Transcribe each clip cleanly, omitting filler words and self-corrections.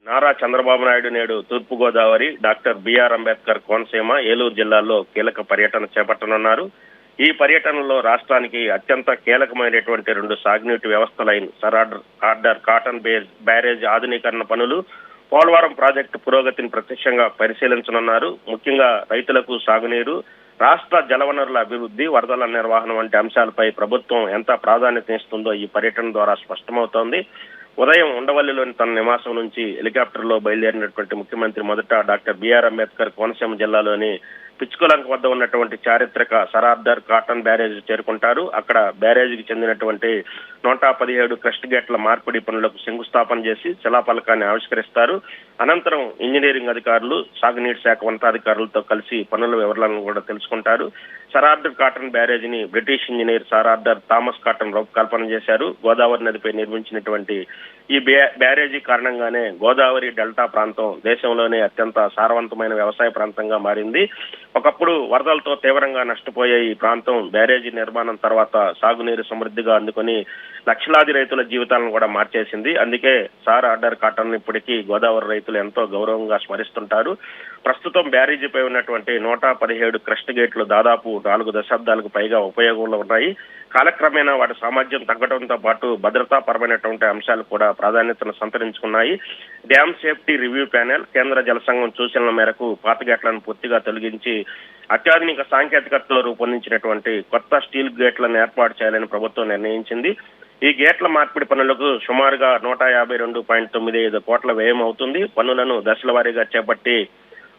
నారా చంద్రబాబు నాయుడు నేడు తూర్పుగోదావరి, doctor BR Ambedkar Konaseema, Eluru జిల్లాల్లో కీలక పర్యటన చేపట్టనున్నారు. ఈ పర్యటనలో రాష్ట్రానికి అత్యంత కీలకమైనటువంటి 2 సాగునీటి వ్యవస్థ లైన్ ఆర్డర్ కాటన్ బ్యారేజ్ ఆధునీకరణ పనులు, పోలవరం ప్రాజెక్టు పురోగతిని ప్రత్యక్షంగా పరిశీలించనున్నారు. ముఖ్యంగా రైతులకు సాగునీరు, రాష్ట్ర జలవనరుల అభివృద్ధి, వరదల నిర్వహణ వంటి అంశాలపై ప్రభుత్వం ఎంత ప్రాధాన్యతనిస్తుందో ఈ పర్యటన ద్వారా స్పష్టమవుతోంది. ఉదయం ఉండవల్లిలోని తన నివాసం నుంచి హెలికాప్టర్లో బయలుదేరినటువంటి ముఖ్యమంత్రి మొదట డాక్టర్ బిఆర్ అంబేద్కర్ కోనసీమ జిల్లాలోని పిచ్చుకలంక వద్ద ఉన్నటువంటి చారిత్రక సరార్దర్ కాటన్ బ్యారేజ్ చేరుకుంటారు. అక్కడ బ్యారేజీకి చెందినటువంటి 117 క్రస్ట్ గేట్ల మార్పిడి పనులకు శంకుస్థాపన చేసి శిలాఫలకాన్ని ఆవిష్కరిస్తారు. అనంతరం ఇంజనీరింగ్ అధికారులు, సాగునీటి శాఖ ఉన్నతాధికారులతో కలిసి పనుల వివరాలను కూడా తెలుసుకుంటారు. సరార్దర్ cotton బ్యారేజీని British engineer సరార్దర్ Thomas cotton రూపకల్పన చేశారు. గోదావరి నదిపై నిర్మించినటువంటి ఈ బ్యారేజీ కారణంగానే గోదావరి డెల్టా ప్రాంతం దేశంలోనే అత్యంత సారవంతమైన వ్యవసాయ ప్రాంతంగా మారింది. ఒకప్పుడు వరదలతో తీవ్రంగా నష్టపోయే ఈ ప్రాంతం బ్యారేజీ నిర్మాణం తర్వాత సాగునీరు సమృద్ధిగా అందుకొని లక్షలాది రైతుల జీవితాలను కూడా మార్చేసింది. అందుకే సార్ ఆర్డర్ కాటన్ ఇప్పటికీ గోదావరి రైతులు ఎంతో గౌరవంగా స్మరిస్తుంటారు. ప్రస్తుతం బ్యారేజీపై ఉన్నటువంటి 117 క్రస్ట్ గేట్లు దాదాపు 4 దశాబ్దాలకు పైగా ఉపయోగంలో ఉన్నాయి. కాలక్రమేణా వాటి సామర్థ్యం తగ్గడంతో పాటు భద్రతాపరమైనటువంటి అంశాలు కూడా ప్రాధాన్యతను సంతరించుకున్నాయి. డ్యామ్ సేఫ్టీ రివ్యూ ప్యానెల్, కేంద్ర జల సంఘం సూచనల మేరకు పాత గేట్లను పూర్తిగా తొలగించి అత్యాధునిక సాంకేతికతతో రూపొందించినటువంటి కొత్త స్టీల్ గేట్లను ఏర్పాటు చేయాలని ప్రభుత్వం నిర్ణయించింది. ఈ గేట్ల మార్పిడి పనులకు సుమారుగా 152.95 కోట్ల వ్యయం అవుతుంది. పనులను దశల వారీగా చేపట్టి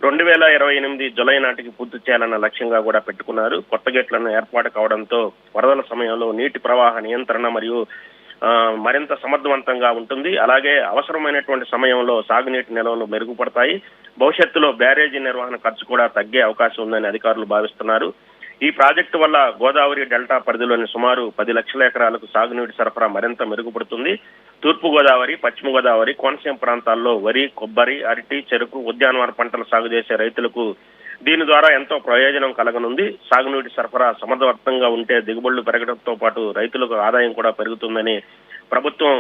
2028 జులై నాటికి పూర్తి చేయాలన్న లక్ష్యంగా కూడా పెట్టుకున్నారు. కొత్త గేట్లను ఏర్పాటు కావడంతో వరదల సమయంలో నీటి ప్రవాహ నియంత్రణ మరియు మరింత సమర్థవంతంగా ఉంటుంది. అలాగే అవసరమైనటువంటి సమయంలో సాగునీటి నిల్వలు మెరుగుపడతాయి. భవిష్యత్తులో బ్యారేజీ నిర్వహణ ఖర్చు కూడా తగ్గే అవకాశం ఉందని అధికారులు భావిస్తున్నారు. ఈ ప్రాజెక్టు వల్ల గోదావరి డెల్టా పరిధిలోని సుమారు 10 లక్షల ఎకరాలకు సాగునీటి సరఫరా మరింత మెరుగుపడుతుంది. తూర్పు గోదావరి, పశ్చిమ గోదావరి, కోనసీమ ప్రాంతాల్లో వరి, కొబ్బరి, అరటి, చెరుకు, ఉద్యానవన పంటలు సాగు చేసే రైతులకు దీని ద్వారా ఎంతో ప్రయోజనం కలగనుంది. సాగునీటి సరఫరా సమర్థవంతంగా ఉంటే దిగుబడులు పెరగడంతో పాటు రైతులకు ఆదాయం కూడా పెరుగుతుందని ప్రభుత్వం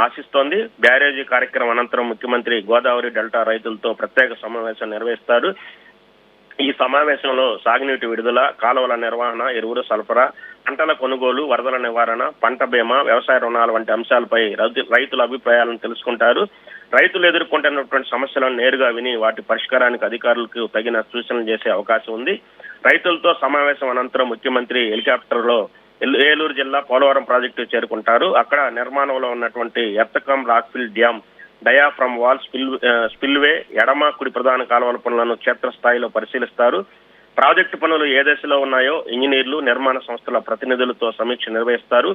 ఆశిస్తోంది. బ్యారేజీ కార్యక్రమం అనంతరం ముఖ్యమంత్రి గోదావరి డెల్టా రైతులతో ప్రత్యేక సమావేశం నిర్వహిస్తారు. ఈ సమావేశంలో సాగునీటి విడుదల, కాలువల నిర్వహణ, ఎరువుల సరఫరా, పంటల కొనుగోలు, వరదల నివారణ, పంట బీమా, వ్యవసాయ రుణాల వంటి అంశాలపై రైతుల అభిప్రాయాలను తెలుసుకుంటారు. రైతులు ఎదుర్కొంటున్నటువంటి సమస్యలను నేరుగా విని వాటి పరిష్కారానికి అధికారులకు తగిన సూచనలు చేసే అవకాశం ఉంది. రైతులతో సమావేశం అనంతరం ముఖ్యమంత్రి హెలికాప్టర్లో ఏలూరు జిల్లా పోలవరం ప్రాజెక్టు చేరుకుంటారు. అక్కడ నిర్మాణంలో ఉన్నటువంటి earth cum rockfill dam, diaphragm wall, spillway, ఎడమ కుడి ప్రధాన కాలువల పనులను క్షేత్రస్థాయిలో పరిశీలిస్తారు. ప్రాజెక్టు పనులు ఏ దశలో ఉన్నాయో ఇంజనీర్లు, నిర్మాణ సంస్థల ప్రతినిధులతో సమీక్ష నిర్వహిస్తారు.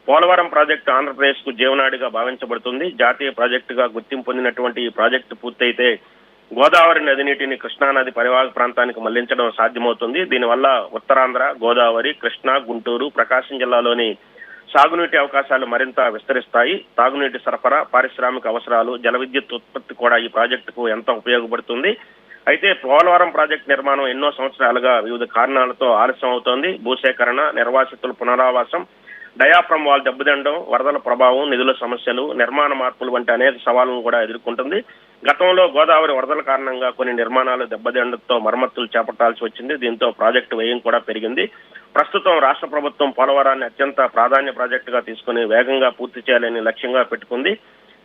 పోలవరం ప్రాజెక్టు ఆంధ్రప్రదేశ్ కు జీవనాడిగా భావించబడుతుంది. జాతీయ ప్రాజెక్టుగా గుర్తింపు పొందినటువంటి ఈ ప్రాజెక్టు పూర్తయితే గోదావరి నది నీటిని కృష్ణానది పరివాహక ప్రాంతానికి మళ్లించడం సాధ్యమవుతుంది. దీనివల్ల ఉత్తరాంధ్ర, గోదావరి, కృష్ణా, గుంటూరు, ప్రకాశం జిల్లాలోని సాగునీటి అవకాశాలు మరింత విస్తరిస్తాయి. తాగునీటి సరఫరా, పారిశ్రామిక అవసరాలు, జల విద్యుత్ ఉత్పత్తి కూడా ఈ ప్రాజెక్టుకు ఎంతో ఉపయోగపడుతుంది. అయితే పోలవరం ప్రాజెక్టు నిర్మాణం ఎన్నో సంవత్సరాలుగా వివిధ కారణాలతో ఆలస్యం అవుతోంది. భూసేకరణ, నిర్వాసితుల పునరావాసం, డయాఫ్రమ్ వాల్ దెబ్బతినడం, వరదల ప్రభావం, నిధుల సమస్యలు, నిర్మాణ మార్పులు వంటి అనేక సవాళ్లను కూడా ఎదుర్కొంటుంది. గతంలో గోదావరి వరదల కారణంగా కొన్ని నిర్మాణాలు దెబ్బతినడంతో మరమ్మతులు చేపట్టాల్సి వచ్చింది. దీంతో ప్రాజెక్టు వ్యయం కూడా పెరిగింది. ప్రస్తుతం రాష్ట్ర ప్రభుత్వం పోలవరాన్ని అత్యంత ప్రాధాన్య ప్రాజెక్టుగా తీసుకుని వేగంగా పూర్తి చేయాలని లక్ష్యంగా పెట్టుకుంది.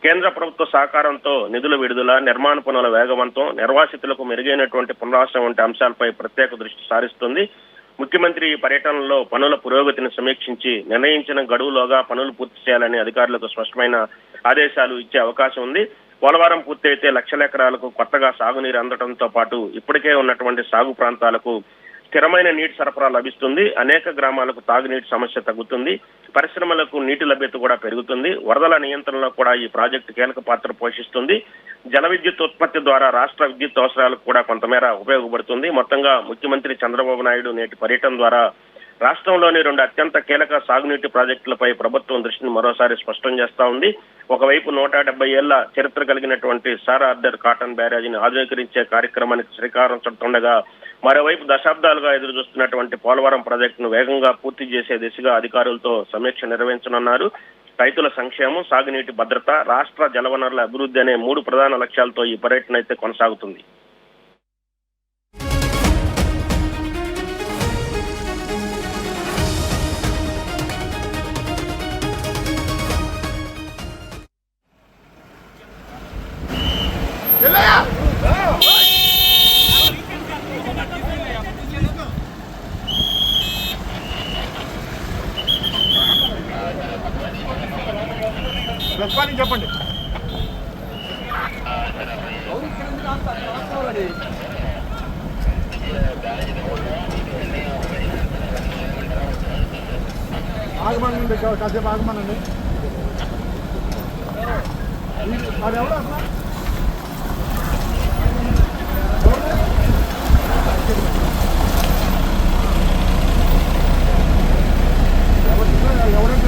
కేంద్ర ప్రభుత్వ సహకారంతో నిధుల విడుదల, నిర్మాణ పనుల వేగవంతం, నిర్వాసితులకు మెరుగైనటువంటి పునరావాసం వంటి అంశాలపై ప్రత్యేక దృష్టి సారిస్తుంది. ముఖ్యమంత్రి ఈ పర్యటనలో పనుల పురోగతిని సమీక్షించి నిర్ణయించిన గడువులోగా పనులు పూర్తి చేయాలని అధికారులకు స్పష్టమైన ఆదేశాలు ఇచ్చే అవకాశం ఉంది. పోలవరం పూర్తయితే లక్షల ఎకరాలకు కొత్తగా సాగునీరు అందడంతో పాటు ఇప్పటికే ఉన్నటువంటి సాగు ప్రాంతాలకు స్థిరమైన నీటి సరఫరా లభిస్తుంది. అనేక గ్రామాలకు తాగునీటి సమస్య తగ్గుతుంది. పరిశ్రమలకు నీటి లభ్యత కూడా పెరుగుతుంది. వరదల నియంత్రణలో కూడా ఈ ప్రాజెక్టు కీలక పాత్ర పోషిస్తుంది. జల విద్యుత్ ఉత్పత్తి ద్వారా రాష్ట్ర విద్యుత్ అవసరాలకు కూడా కొంతమేర ఉపయోగపడుతుంది. మొత్తంగా ముఖ్యమంత్రి చంద్రబాబు నాయుడు నేటి పర్యటన ద్వారా రాష్ట్రంలోని 2 అత్యంత కీలక సాగునీటి ప్రాజెక్టులపై ప్రభుత్వం దృష్టిని మరోసారి స్పష్టం చేస్తా ఉంది. ఒకవైపు 170 ఏళ్ల చరిత్ర కలిగినటువంటి సార్ ఆర్డర్ కాటన్ బ్యారేజీని ఆధునీకరించే కార్యక్రమానికి శ్రీకారం చుడుతుండగా, మరోవైపు దశాబ్దాలుగా ఎదురు చూస్తున్నటువంటి పోలవరం ప్రాజెక్టును వేగంగా పూర్తి చేసే దిశగా అధికారులతో సమీక్ష నిర్వహించనున్నారు. రైతుల సంక్షేమం, సాగునీటి భద్రత, రాష్ట్ర జలవనరుల అభివృద్ధి అనే 3 ప్రధాన లక్ష్యాలతో ఈ పర్యటన అయితే కొనసాగుతుంది. చెప్పండి. ఆగమనండి, కాసేపు ఆగమనండి. అది ఎవరు అసలు ఎవరంటే